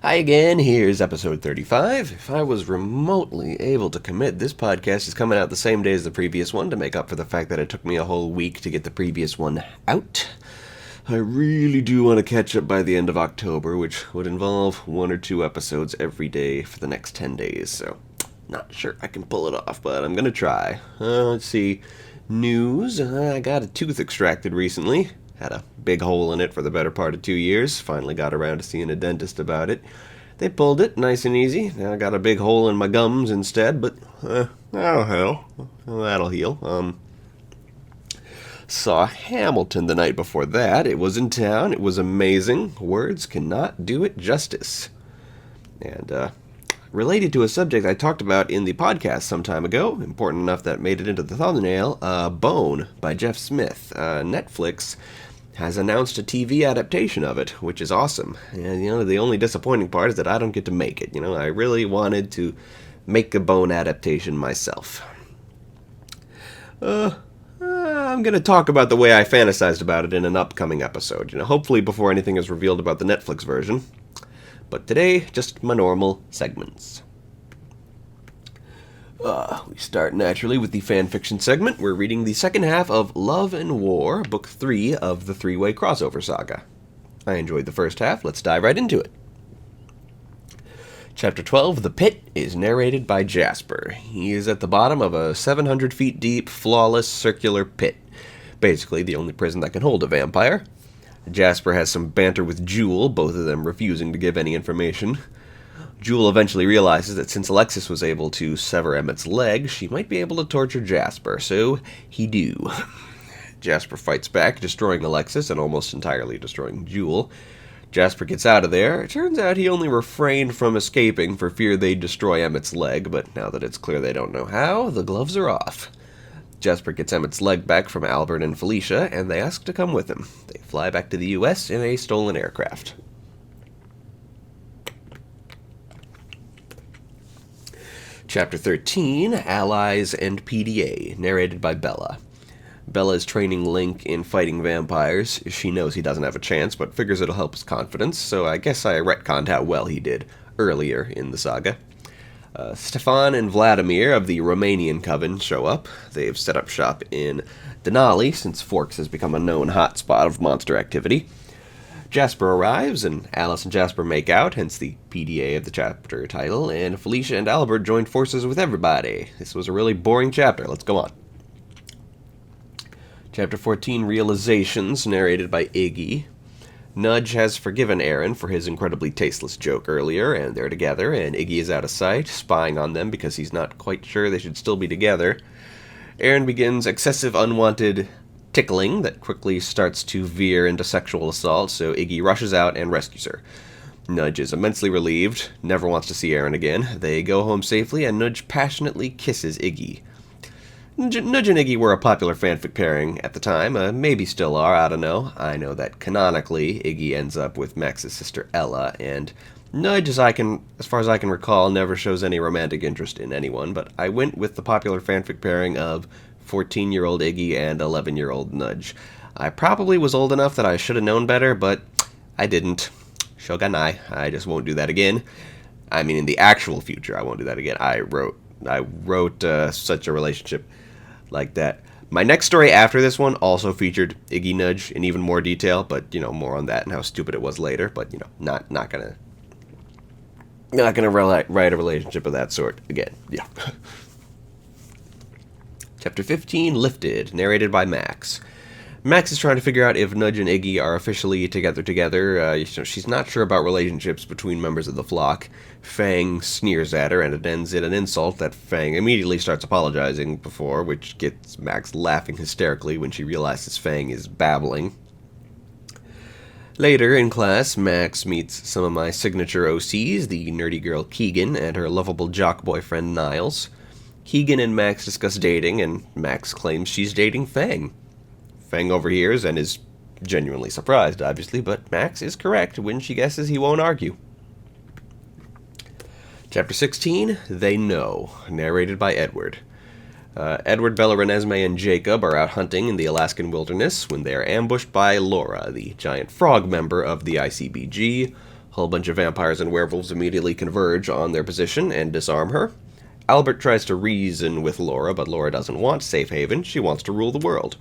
Hi again, here's episode 35. If I was remotely able to commit, this podcast is coming out the same day as the previous one to make up for the fact that it took me a whole week to get the previous one out. I really do want to catch up by the end of October, which would involve 1 or 2 episodes every day for the next 10 days, so not sure I can pull it off, but I'm gonna try. Let's see. News. I got a tooth extracted recently. Had a big hole in it for the better part of 2 years. Finally got around to seeing a dentist about it. They pulled it, nice and easy. Now I got a big hole in my gums instead, but, oh hell. That'll heal. Saw Hamilton the night before that. It was in town. It was amazing. Words cannot do it justice. And, related to a subject I talked about in the podcast some time ago, important enough that it made it into the thumbnail, Bone by Jeff Smith. Netflix has announced a TV adaptation of it, which is awesome. And, the only disappointing part is that I don't get to make it. I really wanted to make a Bone adaptation myself. I'm going to talk about the way I fantasized about it in an upcoming episode, hopefully before anything is revealed about the Netflix version. But today, just my normal segments. We start naturally with the fanfiction segment. We're reading the second half of Love and War, Book 3 of the three-way crossover saga. I enjoyed the first half. Let's dive right into it. Chapter 12, The Pit, is narrated by Jasper. He is at the bottom of a 700 feet deep, flawless, circular pit. Basically, the only prison that can hold a vampire. Jasper has some banter with Jewel, both of them refusing to give any information. Jewel eventually realizes that since Alexis was able to sever Emmett's leg, she might be able to torture Jasper, so he do. Jasper fights back, destroying Alexis and almost entirely destroying Jewel. Jasper gets out of there. It turns out he only refrained from escaping for fear they'd destroy Emmett's leg, but now that it's clear they don't know how, the gloves are off. Jasper gets Emmett's leg back from Albert and Felicia, and they ask to come with him. They fly back to the U.S. in a stolen aircraft. Chapter 13, Allies and PDA, narrated by Bella. Bella is training Link in fighting vampires. She knows he doesn't have a chance, but figures it'll help his confidence, so I guess I retconned how well he did earlier in the saga. Stefan and Vladimir of the Romanian Coven show up. They've set up shop in Denali, since Forks has become a known hotspot of monster activity. Jasper arrives, and Alice and Jasper make out, hence the PDA of the chapter title, and Felicia and Albert joined forces with everybody. This was a really boring chapter. Let's go on. Chapter 14, Realizations, narrated by Iggy. Nudge has forgiven Aaron for his incredibly tasteless joke earlier, and they're together, and Iggy is out of sight, spying on them because he's not quite sure they should still be together. Aaron begins excessive unwanted tickling that quickly starts to veer into sexual assault, so Iggy rushes out and rescues her. Nudge is immensely relieved, never wants to see Aaron again. They go home safely, and Nudge passionately kisses Iggy. Nudge and Iggy were a popular fanfic pairing at the time, maybe still are, I don't know. I know that canonically, Iggy ends up with Max's sister Ella, and Nudge, as far as I can recall, never shows any romantic interest in anyone, but I went with the popular fanfic pairing of 14-year-old Iggy and 11-year-old Nudge. I probably was old enough that I should have known better, but I didn't. Shogunai. I just won't do that again. I mean, in the actual future, I won't do that again. I wrote such a relationship like that. My next story after this one also featured Iggy Nudge in even more detail, but, more on that and how stupid it was later, but, not gonna write a relationship of that sort again. Yeah. Chapter 15, Lifted, narrated by Max. Max is trying to figure out if Nudge and Iggy are officially together. She's not sure about relationships between members of the flock. Fang sneers at her, and it ends in an insult that Fang immediately starts apologizing before, which gets Max laughing hysterically when she realizes Fang is babbling. Later in class, Max meets some of my signature OCs, the nerdy girl Keegan and her lovable jock boyfriend Niles. Keegan and Max discuss dating, and Max claims she's dating Fang. Fang overhears and is genuinely surprised, obviously, but Max is correct when she guesses he won't argue. Chapter 16, They Know, narrated by Edward. Edward, Bella, Renesmee, and Jacob are out hunting in the Alaskan wilderness when they are ambushed by Laura, the giant frog member of the ICBG. A whole bunch of vampires and werewolves immediately converge on their position and disarm her. Albert tries to reason with Laura, but Laura doesn't want safe haven. She wants to rule the world.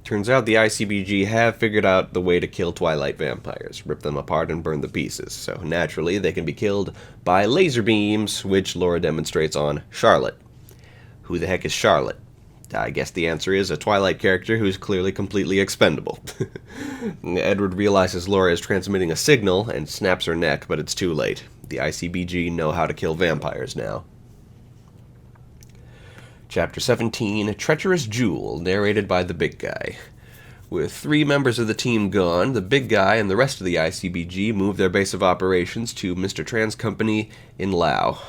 Turns out the ICBG have figured out the way to kill Twilight vampires, rip them apart and burn the pieces, so naturally they can be killed by laser beams, which Laura demonstrates on Charlotte. Who the heck is Charlotte? I guess the answer is a Twilight character who's clearly completely expendable. Edward realizes Laura is transmitting a signal and snaps her neck, but it's too late. The ICBG know how to kill vampires now. Chapter 17, Treacherous Jewel, narrated by the Big Guy. With 3 members of the team gone, the Big Guy and the rest of the ICBG move their base of operations to Mr. Tran's company in Lao.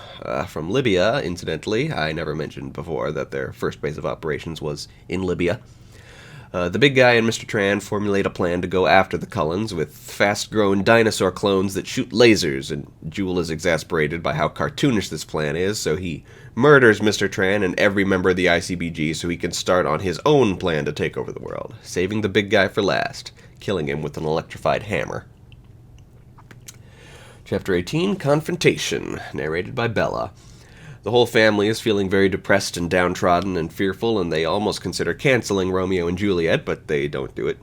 From Libya, incidentally. I never mentioned before that their first base of operations was in Libya. The Big Guy and Mr. Tran formulate a plan to go after the Cullens with fast-grown dinosaur clones that shoot lasers, and Jewel is exasperated by how cartoonish this plan is, so he murders Mr. Tran and every member of the ICBG so he can start on his own plan to take over the world, saving the Big Guy for last, killing him with an electrified hammer. Chapter 18, Confrontation, narrated by Bella. The whole family is feeling very depressed and downtrodden and fearful, and they almost consider canceling Romeo and Juliet, but they don't do it.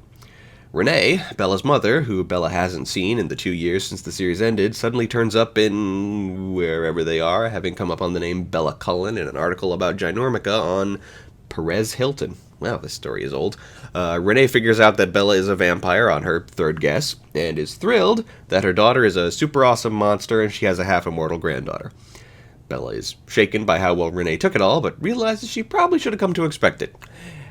Renee, Bella's mother, who Bella hasn't seen in the 2 years since the series ended, suddenly turns up in wherever they are, having come upon the name Bella Cullen in an article about Ginormica on Perez Hilton. Wow, this story is old. Renee figures out that Bella is a vampire on her 3rd guess, and is thrilled that her daughter is a super awesome monster and she has a half-immortal granddaughter. Bella is shaken by how well Renee took it all, but realizes she probably should have come to expect it.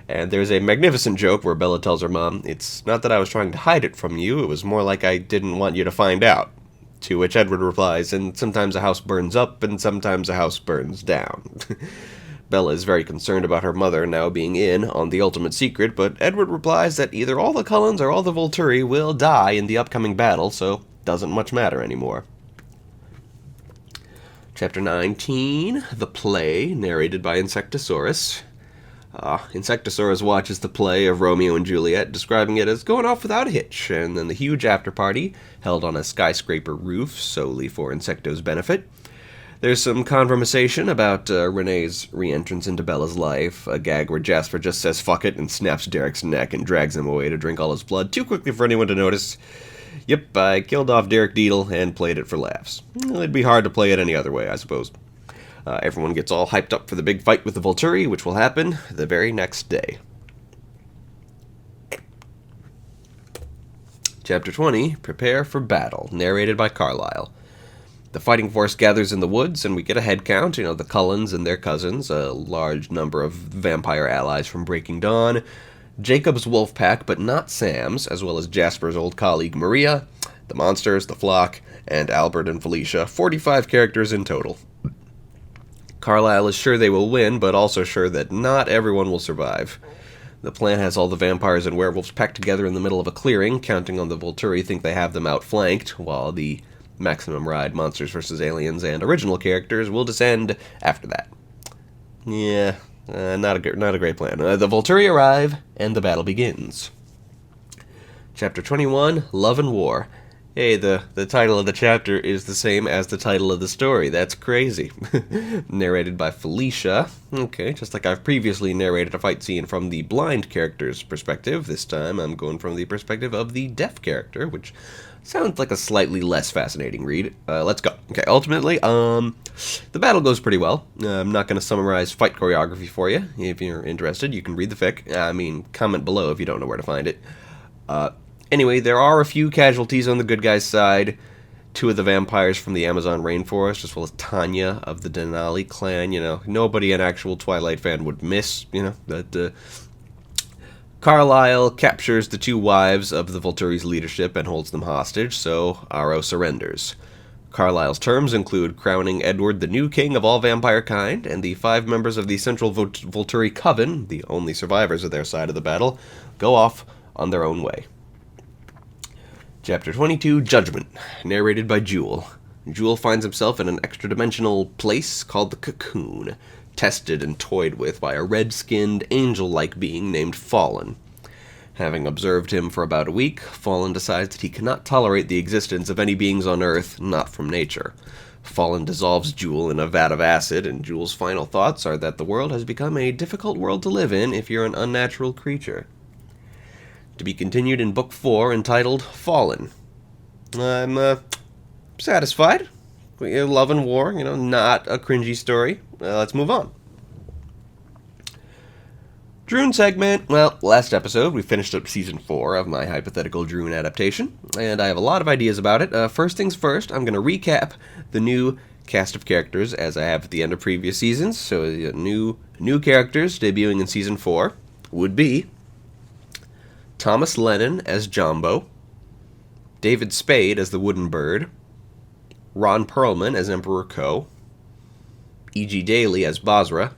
And there's a magnificent joke where Bella tells her mom, "It's not that I was trying to hide it from you, it was more like I didn't want you to find out." To which Edward replies, "And sometimes a house burns up, and sometimes a house burns down." Bella is very concerned about her mother now being in on the ultimate secret, but Edward replies that either all the Cullens or all the Volturi will die in the upcoming battle, so doesn't much matter anymore. Chapter 19, The Play, narrated by Insectosaurus. Insectosaurus watches the play of Romeo and Juliet, describing it as going off without a hitch, and then the huge after-party, held on a skyscraper roof solely for Insecto's benefit. There's some conversation about Renee's re-entrance into Bella's life, a gag where Jasper just says fuck it and snaps Derek's neck and drags him away to drink all his blood too quickly for anyone to notice. Yep, I killed off Derek Deedle and played it for laughs. It'd be hard to play it any other way, I suppose. Everyone gets all hyped up for the big fight with the Volturi, which will happen the very next day. Chapter 20, Prepare for Battle, narrated by Carlisle. The fighting force gathers in the woods, and we get a head count, the Cullens and their cousins, a large number of vampire allies from Breaking Dawn, Jacob's wolf pack, but not Sam's, as well as Jasper's old colleague Maria, the monsters, the flock, and Albert and Felicia, 45 characters in total. Carlisle is sure they will win, but also sure that not everyone will survive. The plan has all the vampires and werewolves packed together in the middle of a clearing, counting on the Volturi think they have them outflanked, while the Maximum Ride Monsters vs. Aliens and original characters will descend after that. Yeah, not a great plan. The Volturi arrive, and the battle begins. Chapter 21, Love and War. Hey, the title of the chapter is the same as the title of the story. That's crazy. Narrated by Felicia. Okay, just like I've previously narrated a fight scene from the blind character's perspective, this time I'm going from the perspective of the deaf character, which sounds like a slightly less fascinating read. Let's go. Okay, ultimately, the battle goes pretty well. I'm not going to summarize fight choreography for you. If you're interested, you can read the fic. Comment below if you don't know where to find it. Anyway, there are a few casualties on the good guys' side. 2 of the vampires from the Amazon rainforest, as well as Tanya of the Denali clan. Nobody an actual Twilight fan would miss, that Carlisle captures the 2 wives of the Volturi's leadership and holds them hostage, so Aro surrenders. Carlisle's terms include crowning Edward the new king of all vampire kind, and the 5 members of the Central Volturi Coven, the only survivors of their side of the battle, go off on their own way. Chapter 22, Judgment, narrated by Jewel. Jewel finds himself in an extra-dimensional place called the Cocoon, tested and toyed with by a red-skinned, angel-like being named Fallen. Having observed him for about a week, Fallen decides that he cannot tolerate the existence of any beings on Earth not from nature. Fallen dissolves Jewel in a vat of acid, and Jewel's final thoughts are that the world has become a difficult world to live in if you're an unnatural creature. To be continued in Book 4, entitled Fallen. I'm satisfied. Love and war, not a cringy story. Let's move on. Droon segment. Well, last episode we finished up Season 4 of my hypothetical Droon adaptation, and I have a lot of ideas about it. First things first, I'm going to recap the new cast of characters as I have at the end of previous seasons. So new characters debuting in Season 4 would be Thomas Lennon as Jumbo, David Spade as the Wooden Bird, Ron Perlman as Emperor Ko, E.G. Daly as Basra,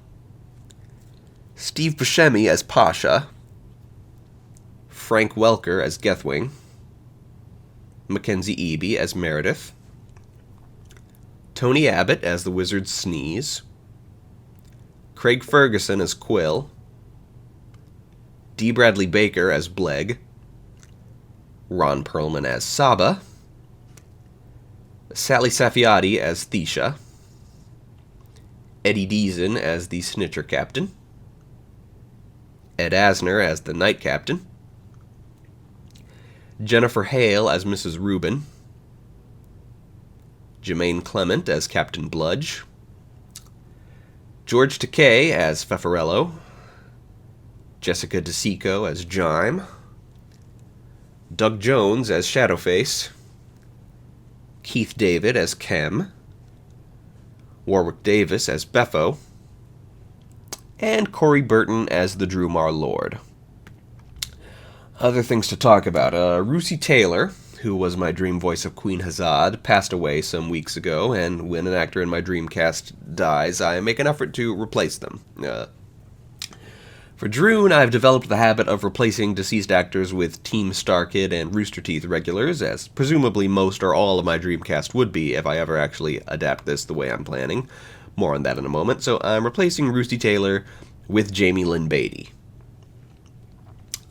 Steve Buscemi as Pasha, Frank Welker as Gethwing, Mackenzie Eby as Meredith, Tony Abbott as the Wizard Sneeze, Craig Ferguson as Quill, D. Bradley Baker as Bleg, Ron Perlman as Saba, Sally Safiati as Thesha, Eddie Deason as the Snitcher Captain, Ed Asner as the Night Captain, Jennifer Hale as Mrs. Rubin, Jermaine Clement as Captain Bludge, George Takei as Fefarello, Jessica DeSico as Jime, Doug Jones as Shadowface, Keith David as Kem, Warwick Davis as Bepho, and Corey Burton as the Drumar Lord. Other things to talk about. Russi Taylor, who was my dream voice of Queen Hazad, passed away some weeks ago, and when an actor in my dream cast dies, I make an effort to replace them. For Droon, I've developed the habit of replacing deceased actors with Team Starkid and Rooster Teeth regulars, as presumably most or all of my Dreamcast would be if I ever actually adapt this the way I'm planning. More on that in a moment. So I'm replacing Russi Taylor with Jamie Lynn Beatty.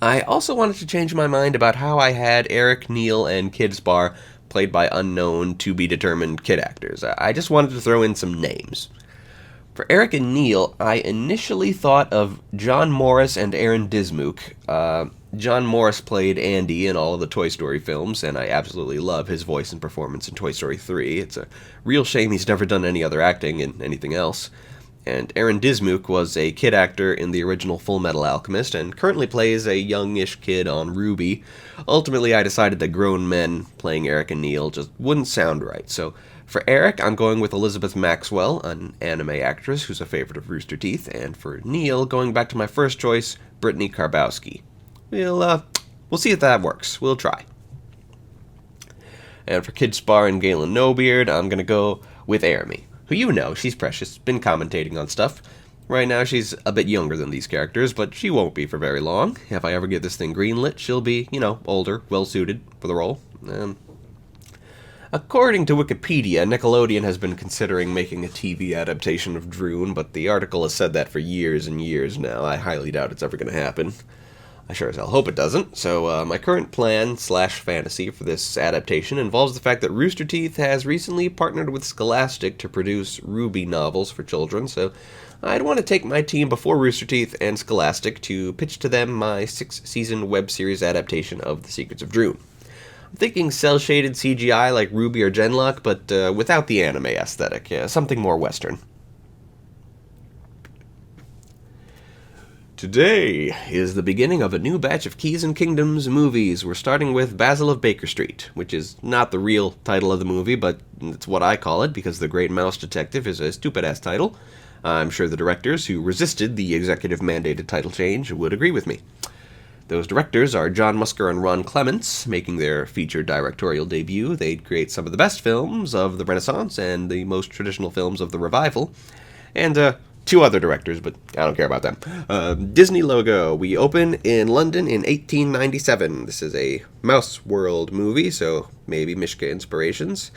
I also wanted to change my mind about how I had Eric, Neal, and Kid Spar played by unknown, to-be-determined kid actors. I just wanted to throw in some names. For Eric and Neal, I initially thought of John Morris and Aaron Dismuke. John Morris played Andy in all of the Toy Story films, and I absolutely love his voice and performance in Toy Story 3. It's a real shame he's never done any other acting in anything else. And Aaron Dismuke was a kid actor in the original Full Metal Alchemist, and currently plays a youngish kid on Ruby. Ultimately, I decided that grown men playing Eric and Neal just wouldn't sound right, so for Eric, I'm going with Elizabeth Maxwell, an anime actress who's a favorite of Rooster Teeth, and for Neal, going back to my first choice, Brittany Karbowski. We'll see if that works. We'll try. And for Kid Spar and Galen Nobeard, I'm going to go with Aramy, who you know, she's precious, been commentating on stuff. Right now, she's a bit younger than these characters, but she won't be for very long. If I ever get this thing greenlit, she'll be, older, well-suited for the role. According to Wikipedia, Nickelodeon has been considering making a TV adaptation of Droon, but the article has said that for years and years now. I highly doubt it's ever going to happen. I sure as hell hope it doesn't. So my current plan/fantasy for this adaptation involves the fact that Rooster Teeth has recently partnered with Scholastic to produce Ruby novels for children, so I'd want to take my team before Rooster Teeth and Scholastic to pitch to them my 6-season web series adaptation of The Secrets of Droon. I'm thinking cel-shaded CGI like Ruby or Genlock, but without the anime aesthetic. Something more Western. Today is the beginning of a new batch of Keys and Kingdoms movies. We're starting with Basil of Baker Street, which is not the real title of the movie, but it's what I call it because The Great Mouse Detective is a stupid-ass title. I'm sure the directors who resisted the executive-mandated title change would agree with me. Those directors are John Musker and Ron Clements, making their feature directorial debut. They'd create some of the best films of the Renaissance and the most traditional films of the Revival. And, two other directors, but I don't care about them. Disney logo. We open in London in 1897. This is a Mouse World movie, so maybe Mishka inspirations.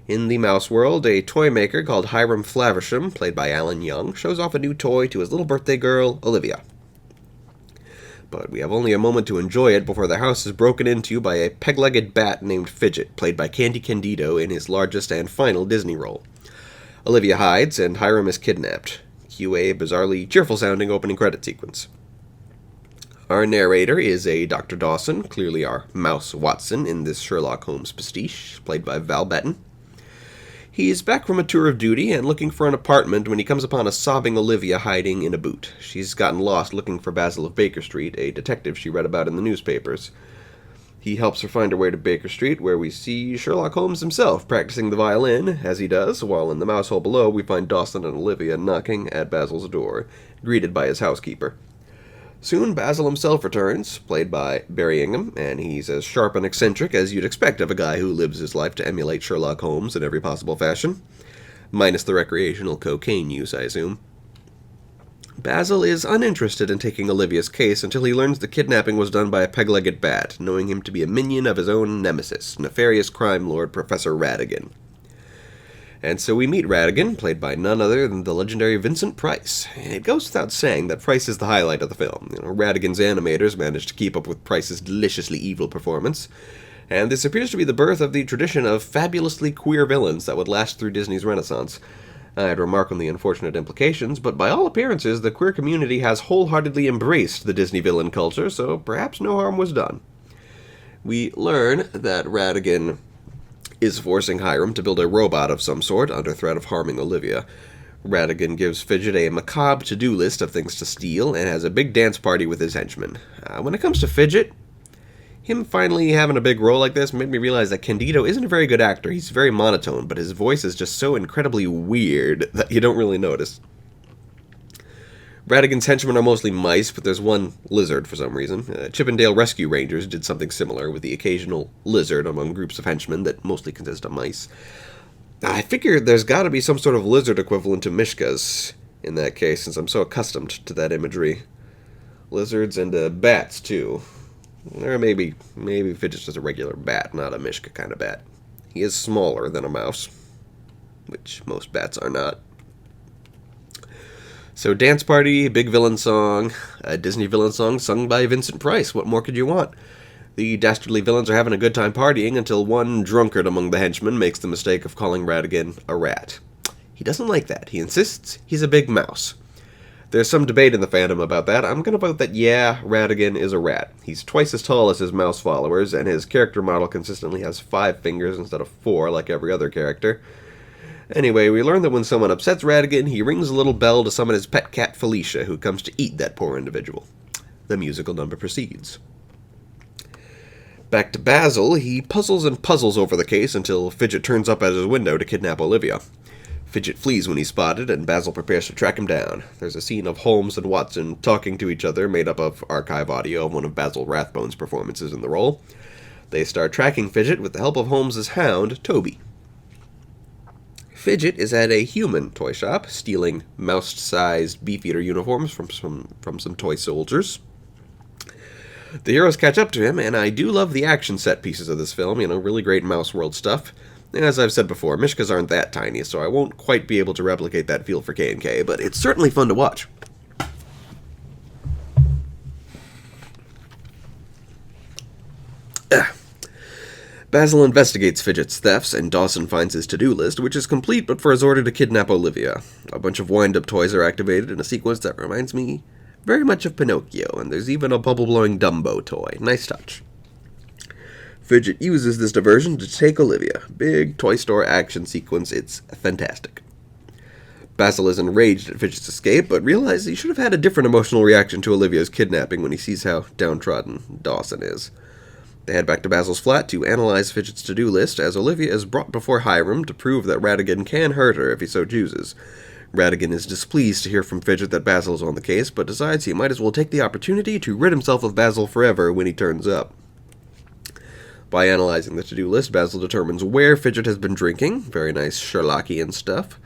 In the Mouse World, a toy maker called Hiram Flaversham, played by Alan Young, shows off a new toy to his little birthday girl, Olivia. but we have only a moment to enjoy it before the house is broken into by a peg-legged bat named Fidget, played by Candy Candido in his largest and final Disney role. Olivia hides, and Hiram is kidnapped. Cue a bizarrely cheerful-sounding opening credit sequence. Our narrator is a Dr. Dawson, clearly our Mouse Watson in this Sherlock Holmes pastiche, played by Val Betton. He's back from a tour of duty and looking for an apartment when he comes upon a sobbing Olivia hiding in a boot. She's gotten lost looking for Basil of Baker Street, a detective she read about in the newspapers. He helps her find her way to Baker Street, where we see Sherlock Holmes himself practicing the violin, as he does, while in the mouse hole below we find Dawson and Olivia knocking at Basil's door, greeted by his housekeeper. Soon Basil himself returns, played by Barry Ingham, and he's as sharp and eccentric as you'd expect of a guy who lives his life to emulate Sherlock Holmes in every possible fashion. Minus the recreational cocaine use, I assume. Basil is uninterested in taking Olivia's case until he learns the kidnapping was done by a peg-legged bat, knowing him to be a minion of his own nemesis, nefarious crime lord Professor Ratigan. And so we meet Ratigan, played by none other than the legendary Vincent Price. It goes without saying that Price is the highlight of the film. Ratigan's animators managed to keep up with Price's deliciously evil performance, and this appears to be the birth of the tradition of fabulously queer villains that would last through Disney's Renaissance. I'd remark on the unfortunate implications, but by all appearances the queer community has wholeheartedly embraced the Disney villain culture, so perhaps no harm was done. We learn that Ratigan is forcing Hiram to build a robot of some sort under threat of harming Olivia. Ratigan gives Fidget a macabre to-do list of things to steal and has a big dance party with his henchmen. When it comes to Fidget, him finally having a big role like this made me realize that Candido isn't a very good actor. He's very monotone, but his voice is just so incredibly weird that you don't really notice. Ratigan's henchmen are mostly mice, but there's one lizard for some reason. Chippendale Rescue Rangers did something similar with the occasional lizard among groups of henchmen that mostly consist of mice. I figure there's got to be some sort of lizard equivalent to Mishkas in that case, since I'm so accustomed to that imagery. Lizards and bats, too. Or maybe Fidget's just a regular bat, not a Mishka kind of bat. He is smaller than a mouse, which most bats are not. So, dance party, big villain song, a Disney villain song sung by Vincent Price. What more could you want? The dastardly villains are having a good time partying until one drunkard among the henchmen makes the mistake of calling Ratigan a rat. He doesn't like that. He insists he's a big mouse. There's some debate in the fandom about that. I'm going to vote that, yeah, Ratigan is a rat. He's twice as tall as his mouse followers, and his character model consistently has 5 fingers instead of 4 like every other character. Anyway, we learn that when someone upsets Ratigan, he rings a little bell to summon his pet cat Felicia, who comes to eat that poor individual. The musical number proceeds. Back to Basil, he puzzles and puzzles over the case until Fidget turns up at his window to kidnap Olivia. Fidget flees when he's spotted, and Basil prepares to track him down. There's a scene of Holmes and Watson talking to each other, made up of archive audio of one of Basil Rathbone's performances in the role. They start tracking Fidget with the help of Holmes's hound, Toby. Fidget is at a human toy shop, stealing mouse-sized Beefeater uniforms from some toy soldiers. The heroes catch up to him, and I do love the action set pieces of this film, really great Mouse World stuff. As I've said before, Mishkas aren't that tiny, so I won't quite be able to replicate that feel for K&K, but it's certainly fun to watch. Basil investigates Fidget's thefts, and Dawson finds his to-do list, which is complete but for his order to kidnap Olivia. A bunch of wind-up toys are activated in a sequence that reminds me very much of Pinocchio, and there's even a bubble-blowing Dumbo toy. Nice touch. Fidget uses this diversion to take Olivia. Big toy store action sequence, it's fantastic. Basil is enraged at Fidget's escape, but realizes he should have had a different emotional reaction to Olivia's kidnapping when he sees how downtrodden Dawson is. They head back to Basil's flat to analyze Fidget's to-do list, as Olivia is brought before Hiram to prove that Ratigan can hurt her if he so chooses. Ratigan is displeased to hear from Fidget that Basil is on the case, but decides he might as well take the opportunity to rid himself of Basil forever when he turns up. By analyzing the to-do list, Basil determines where Fidget has been drinking. Very nice Sherlockian stuff.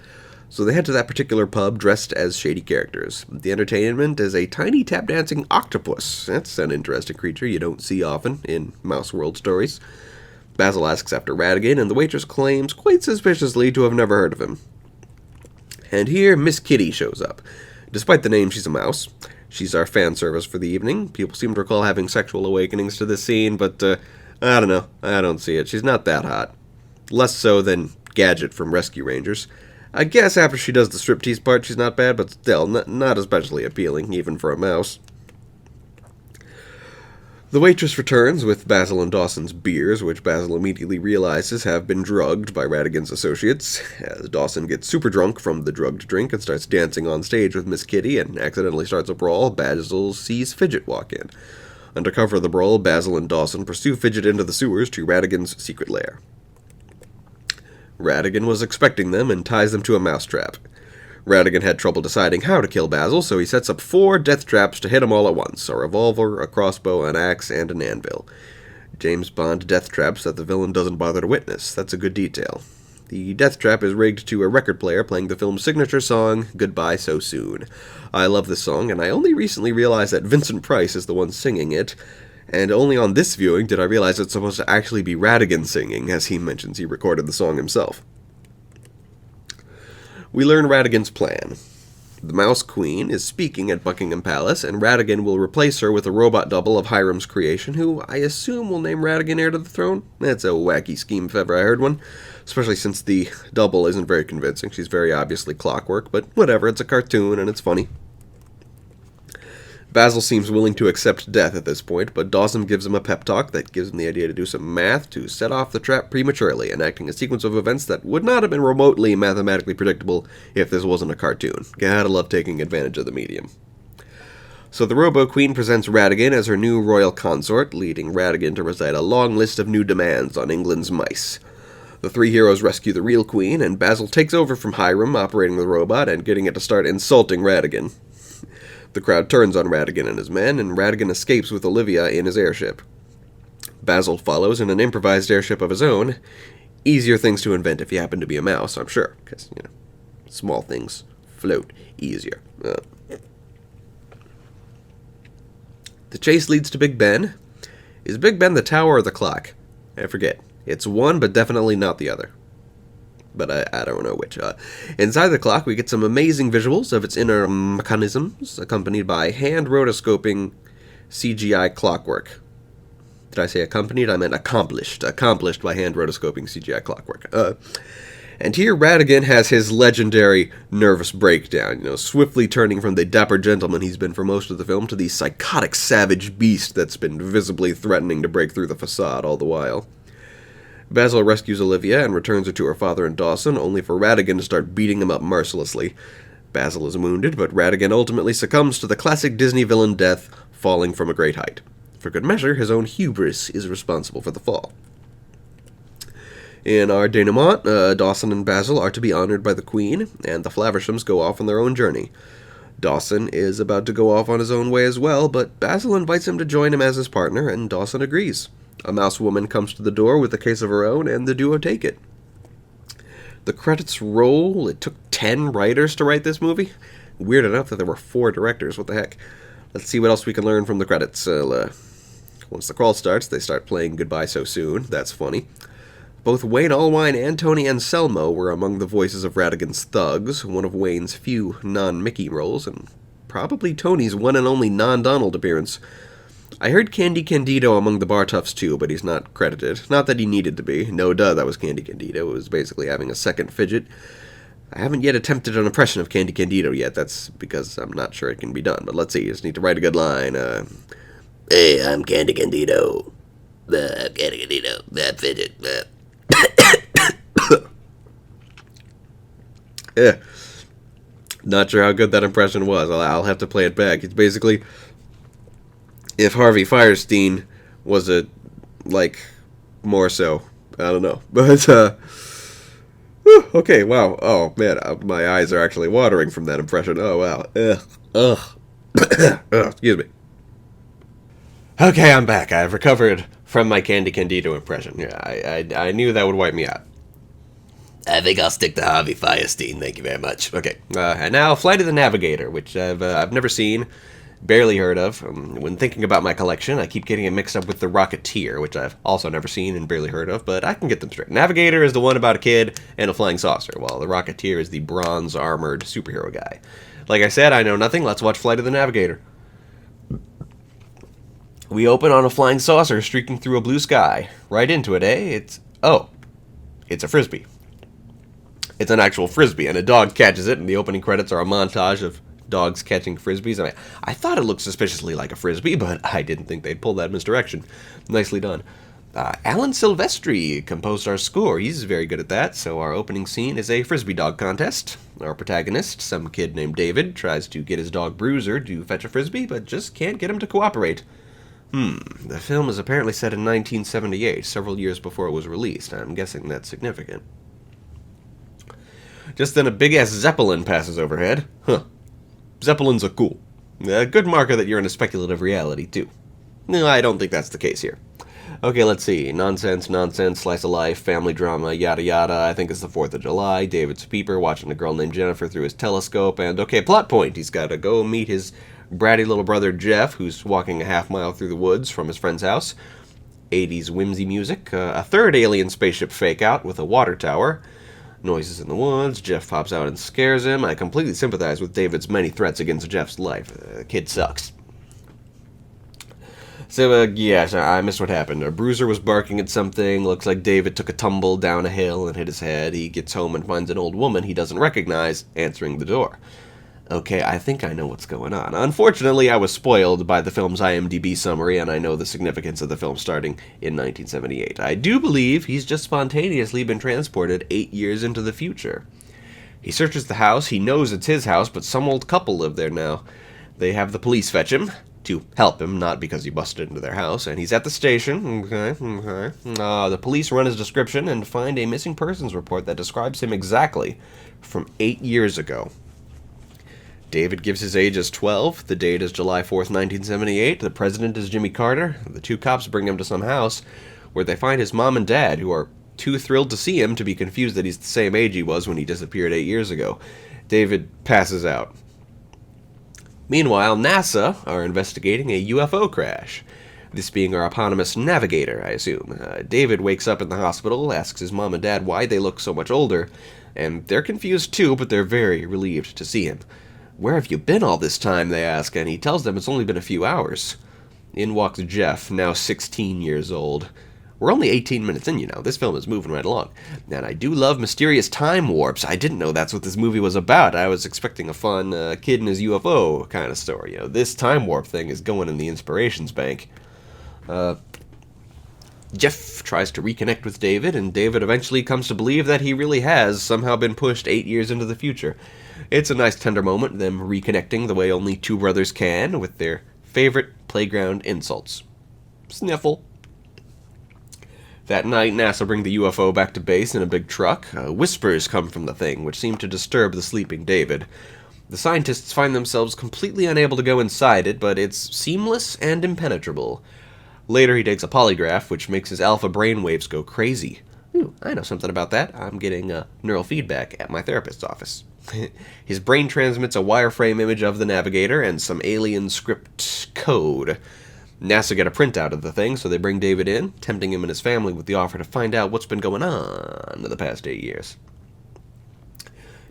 So they head to that particular pub dressed as shady characters. The entertainment is a tiny tap-dancing octopus. That's an interesting creature you don't see often in Mouse World stories. Basil asks after Ratigan, and the waitress claims quite suspiciously to have never heard of him. And here Miss Kitty shows up. Despite the name, she's a mouse. She's our fan service for the evening. People seem to recall having sexual awakenings to this scene, but I don't know. I don't see it. She's not that hot. Less so than Gadget from Rescue Rangers. I guess after she does the striptease part, she's not bad, but still, not especially appealing, even for a mouse. The waitress returns with Basil and Dawson's beers, which Basil immediately realizes have been drugged by Radigan's associates. As Dawson gets super drunk from the drugged drink and starts dancing on stage with Miss Kitty and accidentally starts a brawl, Basil sees Fidget walk in. Under cover of the brawl, Basil and Dawson pursue Fidget into the sewers to Radigan's secret lair. Radigan was expecting them and ties them to a mousetrap. Radigan had trouble deciding how to kill Basil, so he sets up 4 death traps to hit him all at once: a revolver, a crossbow, an axe, and an anvil. James Bond death traps that the villain doesn't bother to witness. That's a good detail. The death trap is rigged to a record player playing the film's signature song, Goodbye So Soon. I love this song, and I only recently realized that Vincent Price is the one singing it, and only on this viewing did I realize it's supposed to actually be Radigan singing, as he mentions he recorded the song himself. We learn Radigan's plan. The Mouse Queen is speaking at Buckingham Palace, and Radigan will replace her with a robot double of Hiram's creation, who I assume will name Radigan heir to the throne. That's a wacky scheme if ever I heard one, especially since the double isn't very convincing. She's very obviously Clockwork, but whatever, it's a cartoon and it's funny. Basil seems willing to accept death at this point, but Dawson gives him a pep talk that gives him the idea to do some math to set off the trap prematurely, enacting a sequence of events that would not have been remotely mathematically predictable if this wasn't a cartoon. Gotta love taking advantage of the medium. So the Robo-Queen presents Radigan as her new royal consort, leading Radigan to recite a long list of new demands on England's mice. The 3 heroes rescue the real queen, and Basil takes over from Hiram, operating the robot and getting it to start insulting Radigan. The crowd turns on Radigan and his men, and Radigan escapes with Olivia in his airship. Basil follows in an improvised airship of his own. Easier things to invent if you happen to be a mouse, I'm sure, because, small things float easier. The chase leads to Big Ben. Is Big Ben the tower or the clock? I forget. It's one, but definitely not the other. But I don't know which. Inside the clock, we get some amazing visuals of its inner mechanisms, accompanied by hand-rotoscoping CGI clockwork. Did I say accompanied? I meant accomplished. Accomplished by hand-rotoscoping CGI clockwork. And here Radigan has his legendary nervous breakdown, swiftly turning from the dapper gentleman he's been for most of the film to the psychotic savage beast that's been visibly threatening to break through the facade all the while. Basil rescues Olivia and returns her to her father and Dawson, only for Radigan to start beating him up mercilessly. Basil is wounded, but Radigan ultimately succumbs to the classic Disney villain death, falling from a great height. For good measure, his own hubris is responsible for the fall. In our denouement, Dawson and Basil are to be honored by the Queen, and the Flavershams go off on their own journey. Dawson is about to go off on his own way as well, but Basil invites him to join him as his partner, and Dawson agrees. A mouse woman comes to the door with a case of her own, and the duo take it. The credits roll. It took 10 writers to write this movie. Weird enough that there were 4 directors. What the heck? Let's see what else we can learn from the credits. Once the crawl starts, they start playing Goodbye So Soon. That's funny. Both Wayne Allwine and Tony Anselmo were among the voices of Radigan's thugs, one of Wayne's few non-Mickey roles, and probably Tony's one and only non-Donald appearance. I heard Candy Candido among the bar toughs too, but he's not credited. Not that he needed to be. No duh, that was Candy Candido. It was basically having a second Fidget. I haven't yet attempted an impression of Candy Candido yet. That's because I'm not sure it can be done. But let's see, you just need to write a good line. Hey, I'm Candy Candido. Candy Candido. That Fidget. Yeah. Not sure how good that impression was. I'll have to play it back. It's basically if Harvey Fierstein was more so. I don't know. But, okay, wow. Oh, man, my eyes are actually watering from that impression. Oh, wow. Excuse me. Okay, I'm back. I've recovered from my Candy Candido impression. Yeah, I knew that would wipe me out. I think I'll stick to Harvey Fierstein, thank you very much. Okay, and now Flight of the Navigator, which I've never seen, barely heard of. When thinking about my collection, I keep getting it mixed up with The Rocketeer, which I've also never seen and barely heard of, but I can get them straight. Navigator is the one about a kid and a flying saucer, while The Rocketeer is the bronze-armored superhero guy. Like I said, I know nothing. Let's watch Flight of the Navigator. We open on a flying saucer streaking through a blue sky. Right into it, eh? It's a frisbee. It's an actual frisbee, and a dog catches it, and the opening credits are a montage of dogs catching frisbees. I thought it looked suspiciously like a frisbee, but I didn't think they'd pull that misdirection. Nicely done. Alan Silvestri composed our score. He's very good at that, so our opening scene is a frisbee dog contest. Our protagonist, some kid named David, tries to get his dog Bruiser to fetch a frisbee, but just can't get him to cooperate. The film is apparently set in 1978, several years before it was released. I'm guessing that's significant. Just then a big-ass Zeppelin passes overhead. Zeppelins are cool. A good marker that you're in a speculative reality, too. No, I don't think that's the case here. Okay, let's see. Nonsense, slice of life, family drama, yada yada. I think it's the 4th of July. David's a peeper watching a girl named Jennifer through his telescope. And, okay, plot point. He's got to go meet his bratty little brother Jeff, who's walking a half-mile through the woods from his friend's house. 80s whimsy music. A third alien spaceship fake-out with a water tower. Noises in the woods. Jeff pops out and scares him. I completely sympathize with David's many threats against Jeff's life. The kid sucks. So, yes, I missed what happened. A Bruiser was barking at something. Looks like David took a tumble down a hill and hit his head. He gets home and finds an old woman he doesn't recognize answering the door. Okay, I think I know what's going on. Unfortunately, I was spoiled by the film's IMDb summary, and I know the significance of the film starting in 1978. I do believe he's just spontaneously been transported 8 years into the future. He searches the house. He knows it's his house, but some old couple live there now. They have the police fetch him to help him, not because he busted into their house, and he's at the station. The police run his description and find a missing persons report that describes him exactly from 8 years ago. David gives his age as 12. The date is July 4th, 1978. The president is Jimmy Carter. The two cops bring him to some house where they find his mom and dad, who are too thrilled to see him to be confused that he's the same age he was when he disappeared 8 years ago. David passes out. Meanwhile, NASA are investigating a UFO crash. This being our eponymous Navigator, I assume. David wakes up in the hospital, asks his mom and dad why they look so much older, and they're confused too, but they're very relieved to see him. Where have you been all this time, they ask, and he tells them it's only been a few hours. In walks Jeff, now 16 years old. We're only 18 minutes in, This film is moving right along. And I do love mysterious time warps. I didn't know that's what this movie was about. I was expecting a fun kid in his UFO kind of story. This time warp thing is going in the inspirations bank. Jeff tries to reconnect with David, and David eventually comes to believe that he really has somehow been pushed 8 years into the future. It's a nice tender moment, them reconnecting the way only two brothers can, with their favorite playground insults. Sniffle. That night, NASA bring the UFO back to base in a big truck. Whispers come from the thing, which seem to disturb the sleeping David. The scientists find themselves completely unable to go inside it, but it's seamless and impenetrable. Later, he takes a polygraph, which makes his alpha brainwaves go crazy. Ooh, I know something about that. I'm getting neural feedback at my therapist's office. His brain transmits a wireframe image of the Navigator and some alien script code. NASA get a printout of the thing, so they bring David in, tempting him and his family with the offer to find out what's been going on in the past 8 years.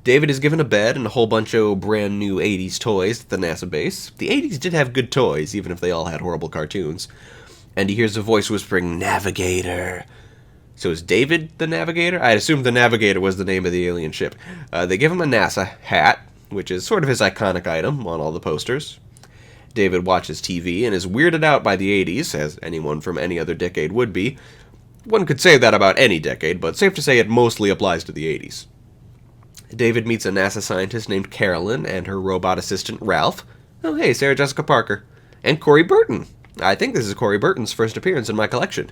David is given a bed and a whole bunch of brand new 80s toys at the NASA base. The 80s did have good toys, even if they all had horrible cartoons. And he hears a voice whispering, Navigator. So is David the Navigator? I assumed the Navigator was the name of the alien ship. They give him a NASA hat, which is sort of his iconic item on all the posters. David watches TV and is weirded out by the 80s, as anyone from any other decade would be. One could say that about any decade, but safe to say it mostly applies to the 80s. David meets a NASA scientist named Carolyn and her robot assistant Ralph. Oh hey, Sarah Jessica Parker. And Corey Burton. I think this is Corey Burton's first appearance in my collection.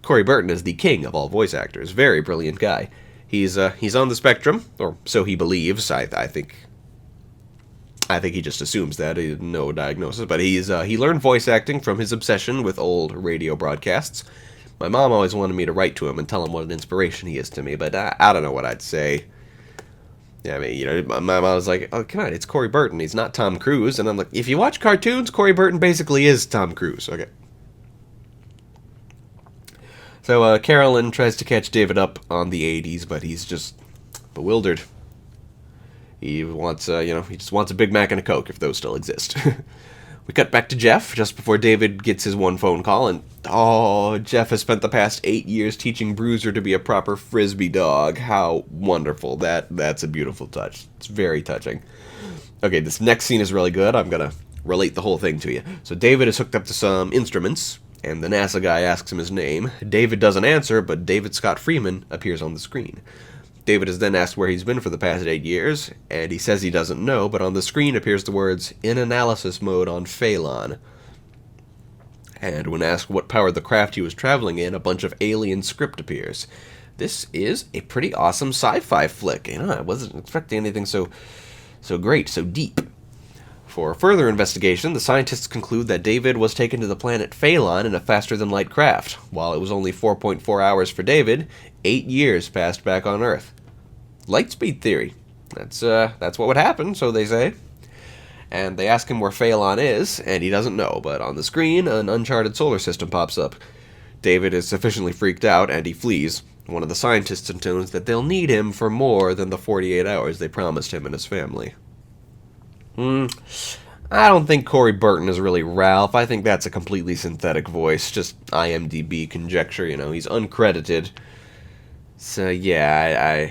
Corey Burton is the king of all voice actors. Very brilliant guy. He's on the spectrum, or so he believes. I think he just assumes that. No diagnosis, but he learned voice acting from his obsession with old radio broadcasts. My mom always wanted me to write to him and tell him what an inspiration he is to me, but I don't know what I'd say. Yeah, I mean, my mom was like, oh, come on, it's Corey Burton. He's not Tom Cruise. And I'm like, if you watch cartoons, Corey Burton basically is Tom Cruise. Okay. So Carolyn tries to catch David up on the 80s, but he's just bewildered. He wants, he just wants a Big Mac and a Coke if those still exist. We cut back to Jeff just before David gets his one phone call, and Jeff has spent the past 8 years teaching Bruiser to be a proper frisbee dog. How wonderful. That's a beautiful touch. It's very touching. Okay, this next scene is really good. I'm going to relate the whole thing to you. So David is hooked up to some instruments, and the NASA guy asks him his name. David doesn't answer, but David Scott Freeman appears on the screen. David is then asked where he's been for the past 8 years, and he says he doesn't know, but on the screen appears the words, "in analysis mode on Phelan." And when asked what powered the craft he was traveling in, a bunch of alien script appears. This is a pretty awesome sci-fi flick. I wasn't expecting anything so great, so deep. For further investigation, the scientists conclude that David was taken to the planet Phelan in a faster-than-light craft. While it was only 4.4 hours for David, 8 years passed back on Earth. Light-speed theory. That's what would happen, so they say. And they ask him where Phelan is, and he doesn't know, but on the screen, an uncharted solar system pops up. David is sufficiently freaked out, and he flees. One of the scientists intones that they'll need him for more than the 48 hours they promised him and his family. I don't think Corey Burton is really Ralph. I think that's a completely synthetic voice. Just IMDb conjecture, he's uncredited. So yeah,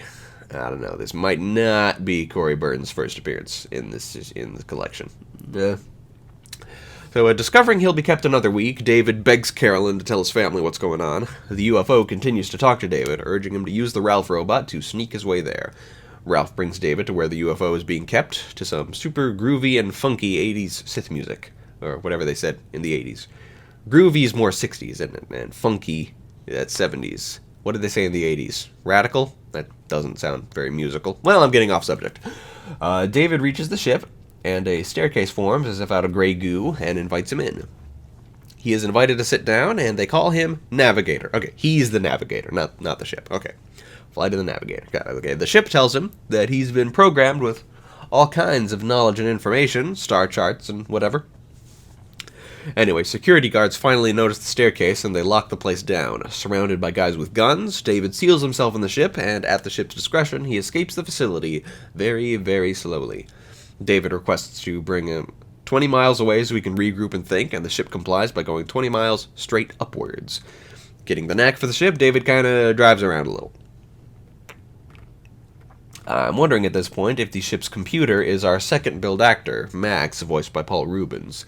I don't know. This might not be Corey Burton's first appearance in the collection. So discovering he'll be kept another week, David begs Carolyn to tell his family what's going on. The UFO continues to talk to David, urging him to use the Ralph robot to sneak his way there. Ralph brings David to where the UFO is being kept, to some super groovy and funky 80s Sith music, or whatever they said in the 80s. Groovy is more 60s, and funky, that's 70s. What did they say in the 80s? Radical? That doesn't sound very musical. Well, I'm getting off subject. David reaches the ship, and a staircase forms as if out of gray goo, and invites him in. He is invited to sit down, and they call him Navigator. Okay, he's the Navigator, not the ship. Okay. Fly to the Navigator. Got it. Okay. The ship tells him that he's been programmed with all kinds of knowledge and information, star charts and whatever. Anyway, security guards finally notice the staircase and they lock the place down. Surrounded by guys with guns, David seals himself in the ship, and at the ship's discretion, he escapes the facility very, very slowly. David requests to bring him 20 miles away so he can regroup and think, and the ship complies by going 20 miles straight upwards. Getting the knack for the ship, David kind of drives around a little. I'm wondering at this point if the ship's computer is our second build actor, Max, voiced by Paul Rubens.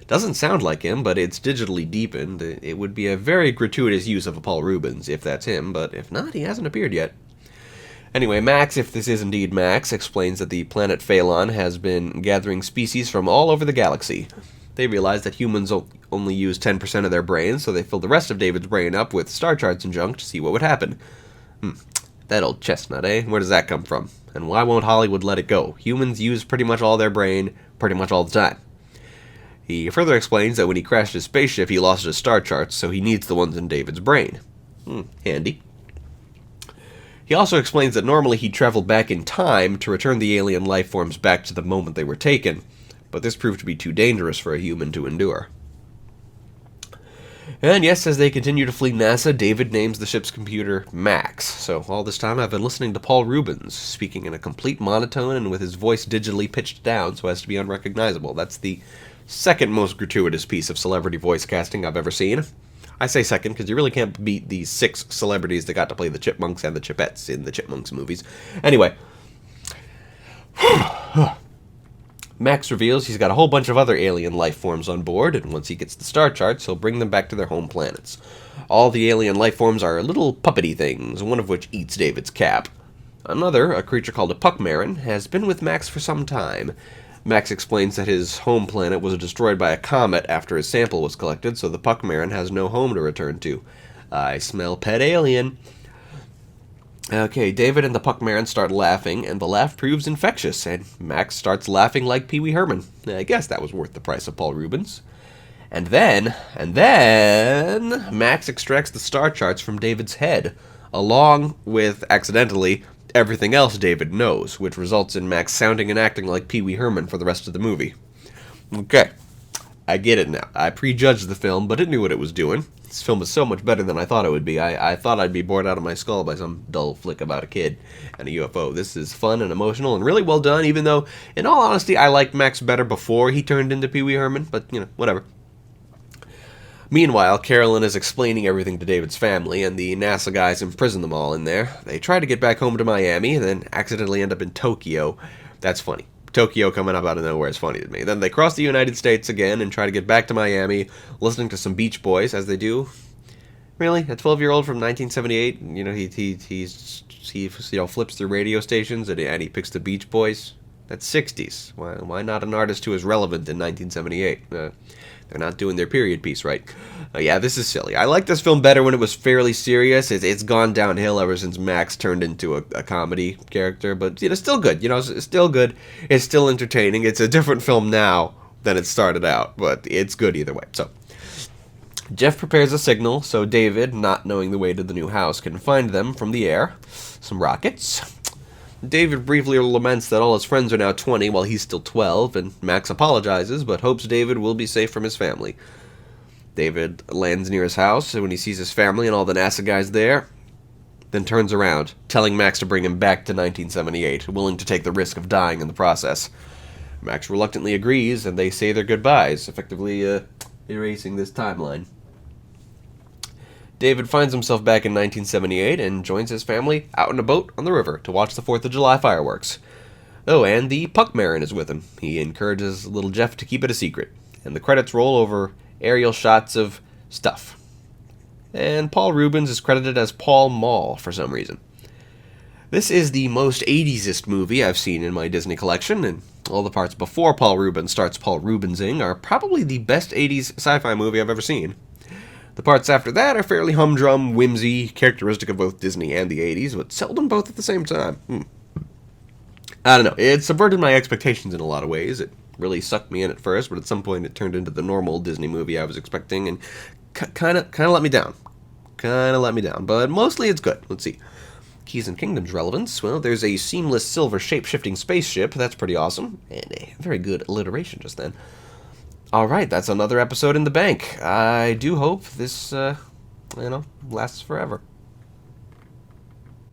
Doesn't sound like him, but it's digitally deepened. It would be a very gratuitous use of a Paul Rubens, if that's him, but if not, he hasn't appeared yet. Anyway, Max, if this is indeed Max, explains that the planet Phelan has been gathering species from all over the galaxy. They realize that humans only use 10% of their brains, so they fill the rest of David's brain up with star charts and junk to see what would happen. That old chestnut, eh? Where does that come from? And why won't Hollywood let it go? Humans use pretty much all their brain, pretty much all the time. He further explains that when he crashed his spaceship, he lost his star charts, so he needs the ones in David's brain. Handy. He also explains that normally he'd travel back in time to return the alien life forms back to the moment they were taken, but this proved to be too dangerous for a human to endure. And yes, as they continue to flee NASA, David names the ship's computer Max. So all this time I've been listening to Paul Rubens, speaking in a complete monotone and with his voice digitally pitched down so as to be unrecognizable. That's the second most gratuitous piece of celebrity voice casting I've ever seen. I say second because you really can't beat the 6 celebrities that got to play the Chipmunks and the Chipettes in the Chipmunks movies. Anyway. Max reveals he's got a whole bunch of other alien life forms on board, and once he gets the star charts, he'll bring them back to their home planets. All the alien life forms are little puppety things, one of which eats David's cap. Another, a creature called a puckmarin, has been with Max for some time. Max explains that his home planet was destroyed by a comet after his sample was collected, so the puckmarin has no home to return to. I smell pet alien. Okay, David and the puckmarin start laughing, and the laugh proves infectious, and Max starts laughing like Pee Wee Herman. I guess that was worth the price of Paul Rubens. And then, Max extracts the star charts from David's head, along with, accidentally, everything else David knows, which results in Max sounding and acting like Pee Wee Herman for the rest of the movie. Okay, I get it now. I prejudged the film, but it knew what it was doing. This film is so much better than I thought it would be. I thought I'd be bored out of my skull by some dull flick about a kid and a UFO. This is fun and emotional and really well done, even though, in all honesty, I liked Max better before he turned into Pee Wee Herman, but, whatever. Meanwhile, Carolyn is explaining everything to David's family, and the NASA guys imprison them all in there. They try to get back home to Miami, and then accidentally end up in Tokyo. That's funny. Tokyo coming up out of nowhere is funny to me. Then they cross the United States again and try to get back to Miami, listening to some Beach Boys, as they do. Really? A 12-year-old from 1978? He flips through radio stations and he picks the Beach Boys? That's 60s. Why not an artist who is relevant in 1978? They're not doing their period piece right. Yeah, this is silly. I like this film better when it was fairly serious. It's gone downhill ever since Max turned into a comedy character, but it's still good. It's still good. It's still entertaining. It's a different film now than it started out, but it's good either way. So, Jeff prepares a signal so David, not knowing the way to the new house, can find them from the air. Some rockets. David briefly laments that all his friends are now 20 while he's still 12, and Max apologizes, but hopes David will be safe from his family. David lands near his house, and when he sees his family and all the NASA guys there, then turns around, telling Max to bring him back to 1978, willing to take the risk of dying in the process. Max reluctantly agrees, and they say their goodbyes, effectively erasing this timeline. David finds himself back in 1978 and joins his family out in a boat on the river to watch the 4th of July fireworks. Oh, and the Puck Marin is with him. He encourages little Jeff to keep it a secret. And the credits roll over aerial shots of stuff. And Paul Reubens is credited as Paul Mall for some reason. This is the most 80s-ist movie I've seen in my Disney collection, and all the parts before Paul Reubens starts Paul Reubensing are probably the best 80s sci-fi movie I've ever seen. The parts after that are fairly humdrum, whimsy, characteristic of both Disney and the 80s, but seldom both at the same time. I don't know, it subverted my expectations in a lot of ways. It really sucked me in at first, but at some point it turned into the normal Disney movie I was expecting, and kind of let me down. But mostly it's good. Let's see. Keys and Kingdoms relevance. Well, there's a seamless silver shape-shifting spaceship. That's pretty awesome. And a very good alliteration just then. Alright, that's another episode in the bank. I do hope this, lasts forever.